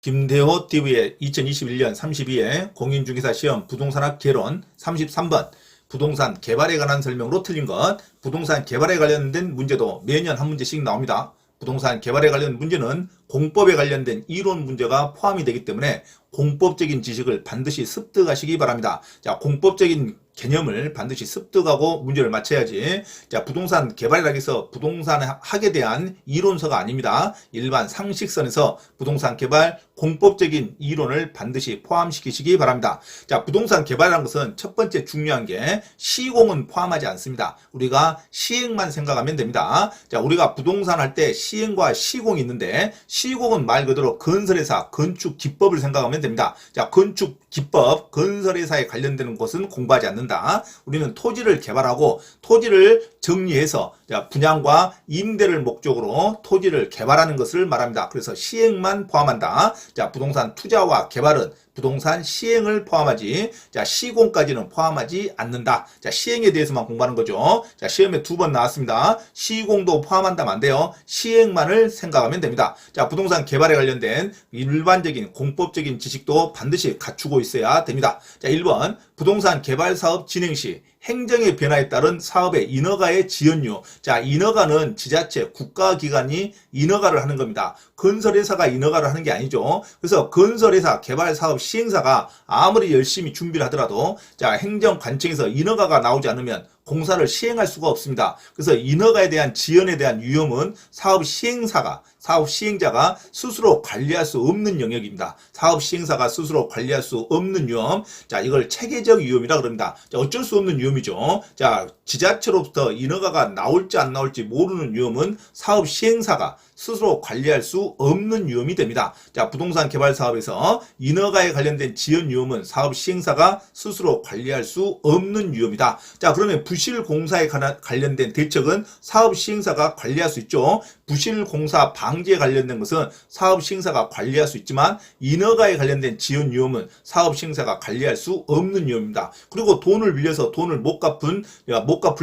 김대호 TV의 2021년 32회 공인중개사 시험 부동산학 개론 33번 부동산 개발에 관한 설명으로 틀린 것. 부동산 개발에 관련된 문제도 매년 한 문제씩 나옵니다. 부동산 개발에 관련 문제는 공법에 관련된 이론 문제가 포함이 되기 때문에 공법적인 지식을 반드시 습득하시기 바랍니다. 자, 공법적인 개념을 반드시 습득하고 문제를 맞춰야지. 자, 부동산 개발이라고 해서 부동산 학에 대한 이론서가 아닙니다. 일반 상식선에서 부동산 개발 공법적인 이론을 반드시 포함시키시기 바랍니다. 자, 부동산 개발이라는 것은 첫 번째 중요한 게 시공은 포함하지 않습니다. 우리가 시행만 생각하면 됩니다. 자, 우리가 부동산 할 때 시행과 시공이 있는데 시공은 말 그대로 건설회사, 건축 기법을 생각하면 됩니다. 자, 건축 기법, 건설회사에 관련되는 것은 공부하지 않는다. 우리는 토지를 개발하고 토지를 정리해서 분양과 임대를 목적으로 토지를 개발하는 것을 말합니다. 그래서 시행만 포함한다. 자, 부동산 투자와 개발은 부동산 시행을 포함하지, 자, 시공까지는 포함하지 않는다. 자, 시행에 대해서만 공부하는 거죠. 자, 시험에 2번 나왔습니다. 시공도 포함한다면 안 돼요. 시행만을 생각하면 됩니다. 자, 부동산 개발에 관련된 일반적인 공법적인 지식도 반드시 갖추고 있어야 됩니다. 자, 1번 부동산 개발 사업 진행 시 행정의 변화에 따른 사업의 인허가의 지연료. 자, 인허가는 지자체, 국가기관이 인허가를 하는 겁니다. 건설회사가 인허가를 하는 게 아니죠. 그래서 건설회사, 개발사업 시행사가 아무리 열심히 준비를 하더라도 자, 행정관청에서 인허가가 나오지 않으면 공사를 시행할 수가 없습니다. 그래서 인허가에 대한 지연에 대한 위험은 사업 시행자가 스스로 관리할 수 없는 영역입니다. 사업 시행사가 스스로 관리할 수 없는 위험. 자, 이걸 체계적 위험이라 그럽니다. 자, 어쩔 수 없는 위험이죠. 자, 지자체로부터 인허가가 나올지 안 나올지 모르는 위험은 사업 시행사가 스스로 관리할 수 없는 위험이 됩니다. 자, 부동산 개발 사업에서 인허가에 관련된 지연 위험은 사업 시행사가 스스로 관리할 수 없는 위험이다. 자, 그러면 부실 공사에 관련된 대책은 사업 시행사가 관리할 수 있죠. 부실 공사 방지에 관련된 것은 사업 시행사가 관리할 수 있지만 인허가에 관련된 지연 위험은 사업 시행사가 관리할 수 없는 위험입니다. 그리고 돈을 빌려서 돈을 못 갚을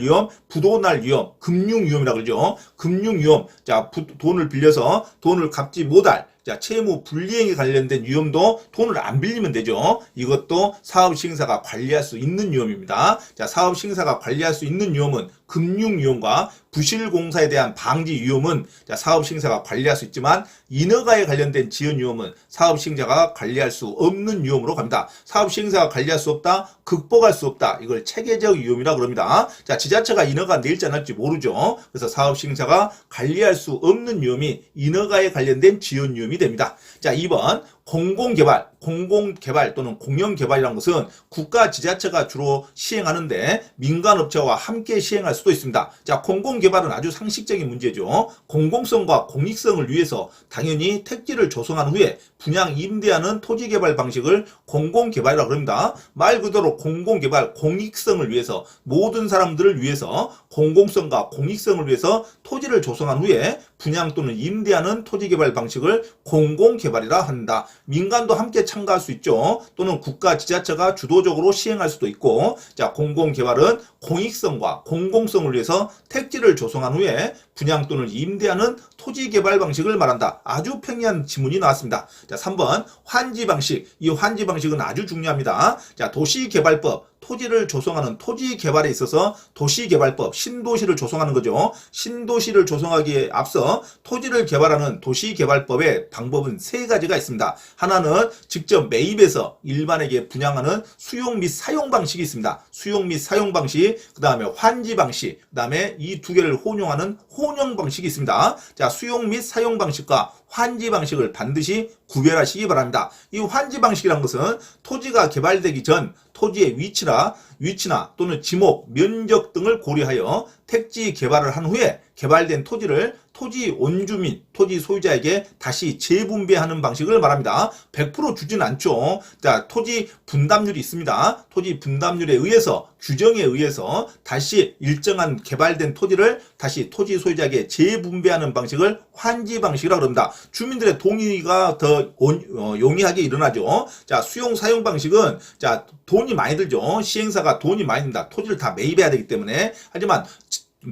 위험, 부도날 위험, 금융 위험이라고 그러죠. 금융 위험. 자, 돈을 빌려서 돈을 갚지 못할, 자, 채무 불이행에 관련된 위험도 돈을 안 빌리면 되죠. 이것도 사업 시행사가 관리할 수 있는 위험입니다. 자, 사업 시행사가 관리할 수 있는 위험은 금융 위험과 부실 공사에 대한 방지 위험은 자, 사업 시행사가 관리할 수 있지만 인허가에 관련된 지연 위험은 사업 시행자가 관리할 수 없는 위험으로 갑니다. 사업 시행사가 관리할 수 없다, 극복할 수 없다. 이걸 체계적 위험이라고 그럽니다. 자, 지자체가 인허가 낼지 안 할지 모르죠. 그래서 사업 시행사가 관리할 수 없는 위험이 인허가에 관련된 지연 위험이 됩니다. 자, 2번 공공개발 또는 공영개발이라는 것은 국가 지자체가 주로 시행하는데 민간업체와 함께 시행할 수도 있습니다. 자, 공공개발은 아주 상식적인 문제죠. 공공성과 공익성을 위해서 당연히 택지를 조성한 후에 분양 임대하는 토지개발 방식을 공공개발이라고 합니다. 말 그대로 공공개발, 공익성을 위해서 모든 사람들을 위해서 공공성과 공익성을 위해서 토지를 조성한 후에 분양 또는 임대하는 토지개발 방식을 공공개발이라 한다. 민간도 함께 참가할 수 있죠. 또는 국가 지자체가 주도적으로 시행할 수도 있고, 자, 공공개발은 공익성과 공공성을 위해서 택지를 조성한 후에 분양 또는 임대하는 토지개발 방식을 말한다. 아주 평이한 지문이 나왔습니다. 자, 3번 환지 방식. 이 환지 방식은 아주 중요합니다. 자, 도시개발법. 토지를 조성하는 토지 개발에 있어서 도시개발법, 신도시를 조성하는 거죠. 신도시를 조성하기에 앞서 토지를 개발하는 도시개발법의 방법은 3가지가 있습니다. 하나는 직접 매입해서 일반에게 분양하는 수용 및 사용 방식이 있습니다. 수용 및 사용 방식, 그 다음에 환지 방식, 그 다음에 이 2개를 혼용하는 혼용 방식이 있습니다. 자, 수용 및 사용 방식과 환지 방식을 반드시 구별하시기 바랍니다. 이 환지 방식이란 것은 토지가 개발되기 전 토지의 위치나 또는 지목, 면적 등을 고려하여 택지 개발을 한 후에 개발된 토지를 토지 원주민, 토지 소유자에게 다시 재분배하는 방식을 말합니다. 100% 주진 않죠. 자, 토지 분담률이 있습니다. 토지 분담률에 의해서, 규정에 의해서 다시 일정한 개발된 토지를 다시 토지 소유자에게 재분배하는 방식을 환지 방식이라고 합니다. 주민들의 동의가 더 용이하게 일어나죠. 자, 수용 사용 방식은 자, 돈이 많이 들죠. 시행사가 돈이 많이 듭니다. 토지를 다 매입해야 되기 때문에. 하지만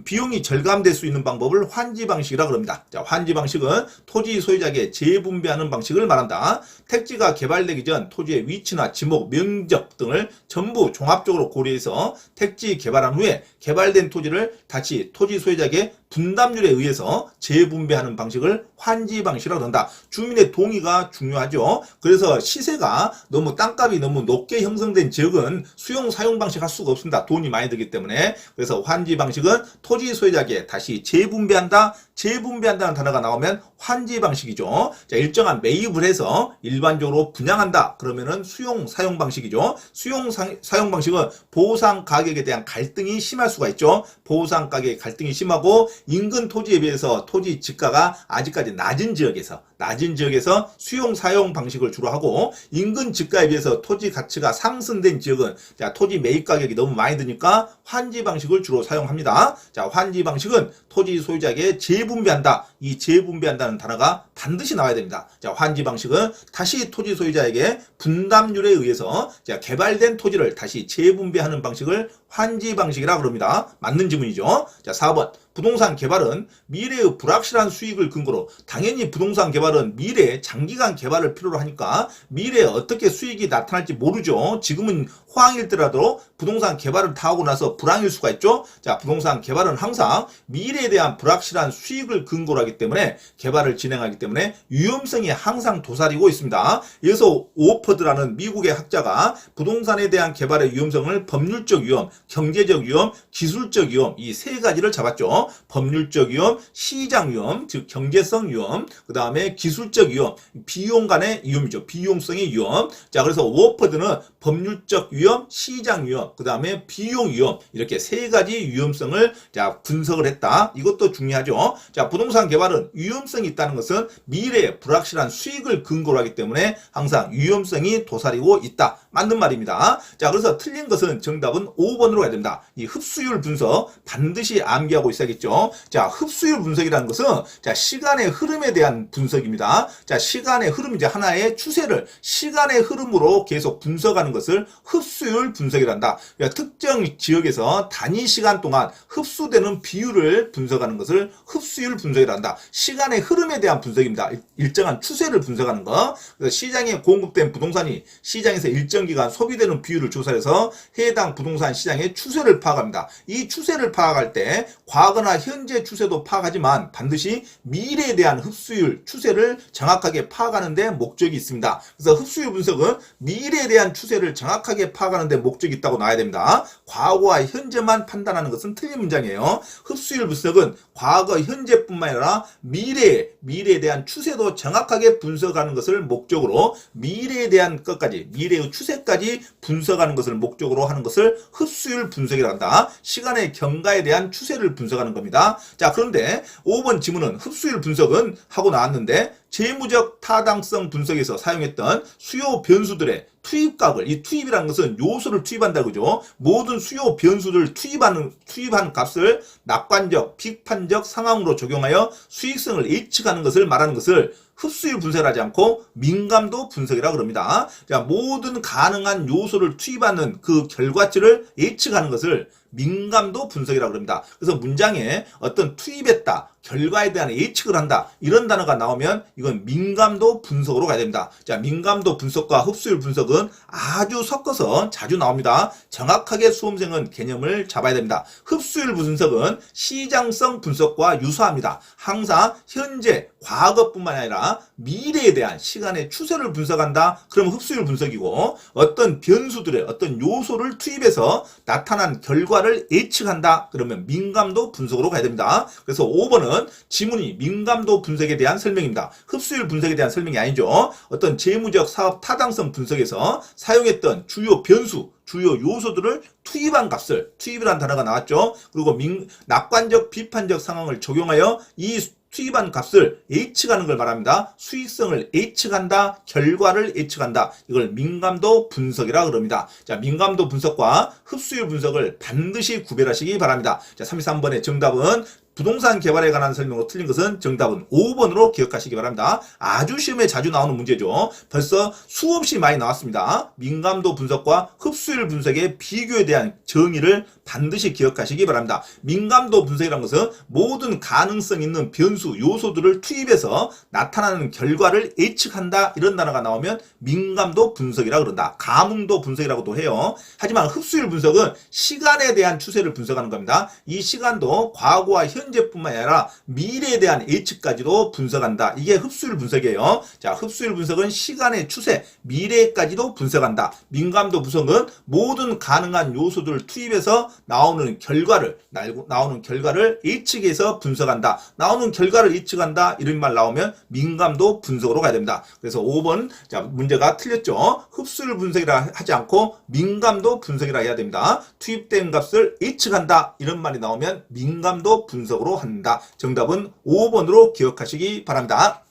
비용이 절감될 수 있는 방법을 환지 방식이라 그럽니다. 자, 환지 방식은 토지 소유자에게 재분배하는 방식을 말한다. 택지가 개발되기 전 토지의 위치나 지목, 면적 등을 전부 종합적으로 고려해서 택지 개발한 후에 개발된 토지를 다시 토지 소유자에게 분담률에 의해서 재분배하는 방식을 환지 방식이라고 한다. 주민의 동의가 중요하죠. 그래서 시세가 너무 땅값이 너무 높게 형성된 지역은 수용 사용 방식 할 수가 없습니다. 돈이 많이 들기 때문에. 그래서 환지 방식은 토지 소유자에게 다시 재분배한다. 재분배한다는 단어가 나오면 환지 방식이죠. 자, 일정한 매입을 해서 일반적으로 분양한다. 그러면은 수용 사용 방식이죠. 수용 사용 방식은 보상 가격에 대한 갈등이 심할 수가 있죠. 보상 가격의 갈등이 심하고 인근 토지에 비해서 토지 지가가 아직까지 낮은 지역에서 수용 사용 방식을 주로 하고, 인근 지가에 비해서 토지 가치가 상승된 지역은 자, 토지 매입 가격이 너무 많이 드니까 환지 방식을 주로 사용합니다. 자, 환지 방식은 토지 소유자에게 재분배한다. 이 재분배한다는 단어가 반드시 나와야 됩니다. 자, 환지 방식은 다시 토지 소유자에게 분담률에 의해서 자, 개발된 토지를 다시 재분배하는 방식을 환지 방식이라 그럽니다. 맞는 지문이죠. 자, 4번. 부동산 개발은 미래의 불확실한 수익을 근거로, 당연히 부동산 개발은 미래의 장기간 개발을 필요로 하니까 미래에 어떻게 수익이 나타날지 모르죠. 지금은 호황일더라도 부동산 개발을 다 하고 나서 불황일 수가 있죠. 자, 부동산 개발은 항상 미래에 대한 불확실한 수익을 근거로 하기 때문에 개발을 진행하기 때문에 위험성이 항상 도사리고 있습니다. 여기서 오워퍼드라는 미국의 학자가 부동산에 대한 개발의 위험성을 법률적 위험, 경제적 위험, 기술적 위험 이 세 가지를 잡았죠. 법률적 위험, 시장 위험, 즉 경제성 위험, 그 다음에 기술적 위험, 비용 간의 위험이죠. 비용성의 위험. 자, 그래서 오워퍼드는 법률적 위험, 시장 위험, 그 다음에 비용 위험 이렇게 세 가지 위험성을 자 분석을 했다. 이것도 중요하죠. 자, 부동산 개발은 위험성이 있다는 것은 미래의 불확실한 수익을 근거로 하기 때문에 항상 위험성이 도사리고 있다. 맞는 말입니다. 자, 그래서 틀린 것은 정답은 5번으로 가야 됩니다. 이 흡수율 분석 반드시 암기하고 있어야겠죠. 자, 흡수율 분석이라는 것은 자, 시간의 흐름에 대한 분석입니다. 자, 시간의 흐름 이제 하나의 추세를 시간의 흐름으로 계속 분석하는 것을 흡수율 분석이란다. 그러니까 특정 지역에서 단위 시간 동안 흡수되는 비율을 분석하는 것을 흡수율 분석이란다. 시간의 흐름에 대한 분석입니다. 일정한 추세를 분석하는 것. 그래서 시장에 공급된 부동산이 시장에서 일정 기간 소비되는 비율을 조사해서 해당 부동산 시장의 추세를 파악합니다. 이 추세를 파악할 때 과거나 현재 추세도 파악하지만 반드시 미래에 대한 흡수율 추세를 정확하게 파악하는 데 목적이 있습니다. 그래서 흡수율 분석은 미래에 대한 추세를 정확하게 파악하는 데 목적이 있다고 나와야 됩니다. 과거와 현재만 판단하는 것은 틀린 문장이에요. 흡수율 분석은 과거, 현재뿐만 아니라 미래에 대한 추세도 정확하게 분석하는 것을 목적으로 미래에 대한 것까지, 미래의 추세까지 분석하는 것을 목적으로 하는 것을 흡수율 분석이라고 한다. 시간의 경과에 대한 추세를 분석하는 겁니다. 자, 그런데 5번 지문은 흡수율 분석은 하고 나왔는데 재무적 타당성 분석에서 사용했던 수요 변수들의 투입값을, 이 투입이라는 것은 요소를 투입한다 그죠? 모든 수요 변수를 투입한 값을 낙관적, 비판적 상황으로 적용하여 수익성을 예측하는 것을 말하는 것을 흡수율 분석을 하지 않고 민감도 분석이라고 그럽니다. 자, 모든 가능한 요소를 투입하는 그 결과치를 예측하는 것을 민감도 분석이라고 그럽니다. 그래서 문장에 어떤 투입했다, 결과에 대한 예측을 한다 이런 단어가 나오면 이건 민감도 분석으로 가야 됩니다. 자, 민감도 분석과 흡수율 분석은 아주 섞어서 자주 나옵니다. 정확하게 수험생은 개념을 잡아야 됩니다. 흡수율 분석은 시장성 분석과 유사합니다. 항상 현재, 과거뿐만 아니라 미래에 대한 시간의 추세를 분석한다. 그러면 흡수율 분석이고, 어떤 변수들의 어떤 요소를 투입해서 나타난 결과를 예측한다. 그러면 민감도 분석으로 가야 됩니다. 그래서 5번은 지문이 민감도 분석에 대한 설명입니다. 흡수율 분석에 대한 설명이 아니죠. 어떤 재무적 사업 타당성 분석에서 사용했던 주요 변수, 주요 요소들을 투입한 값을, 투입이라는 단어가 나왔죠. 그리고 낙관적, 비판적 상황을 적용하여 이 투입한 값을 예측하는 걸 말합니다. 수익성을 예측한다, 결과를 예측한다. 이걸 민감도 분석이라 그럽니다. 자, 민감도 분석과 흡수율 분석을 반드시 구별하시기 바랍니다. 자, 33번의 정답은 부동산 개발에 관한 설명으로 틀린 것은 정답은 5번으로 기억하시기 바랍니다. 아주 시험에 자주 나오는 문제죠. 벌써 수없이 많이 나왔습니다. 민감도 분석과 흡수율 분석의 비교에 대한 정의를 반드시 기억하시기 바랍니다. 민감도 분석이라는 것은 모든 가능성 있는 변수, 요소들을 투입해서 나타나는 결과를 예측한다. 이런 단어가 나오면 민감도 분석이라고 그런다. 감흥도 분석이라고도 해요. 하지만 흡수율 분석은 시간에 대한 추세를 분석하는 겁니다. 이 시간도 과거와 현재뿐만 아니라 미래에 대한 예측까지도 분석한다. 이게 흡수율 분석이에요. 자, 흡수율 분석은 시간의 추세, 미래까지도 분석한다. 민감도 분석은 모든 가능한 요소들을 투입해서 나오는 결과를 예측해서 분석한다. 나오는 결과를 예측한다. 이런 말 나오면 민감도 분석으로 가야 됩니다. 그래서 5번 자 문제가 틀렸죠. 흡수율 분석이라 하지 않고 민감도 분석이라 해야 됩니다. 투입된 값을 예측한다. 이런 말이 나오면 민감도 분석으로 한다. 정답은 5번으로 기억하시기 바랍니다.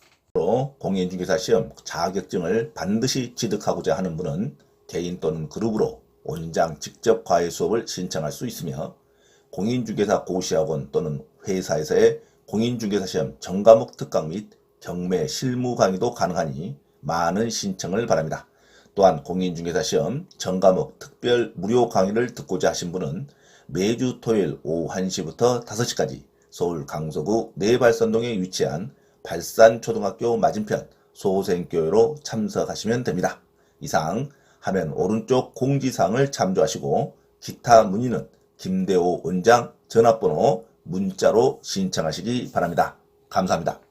공인중개사 시험 자격증을 반드시 취득하고자 하는 분은 개인 또는 그룹으로 원장 직접 과외 수업을 신청할 수 있으며 공인중개사 고시학원 또는 회사에서의 공인중개사 시험 전과목 특강 및 경매 실무 강의도 가능하니 많은 신청을 바랍니다. 또한 공인중개사 시험 전과목 특별 무료 강의를 듣고자 하신 분은 매주 토요일 오후 1시부터 5시까지 서울 강서구 내발산동에 위치한 발산초등학교 맞은편 소생교회로 참석하시면 됩니다. 이상 화면 오른쪽 공지사항을 참조하시고 기타 문의는 김대호 원장 전화번호 문자로 신청하시기 바랍니다. 감사합니다.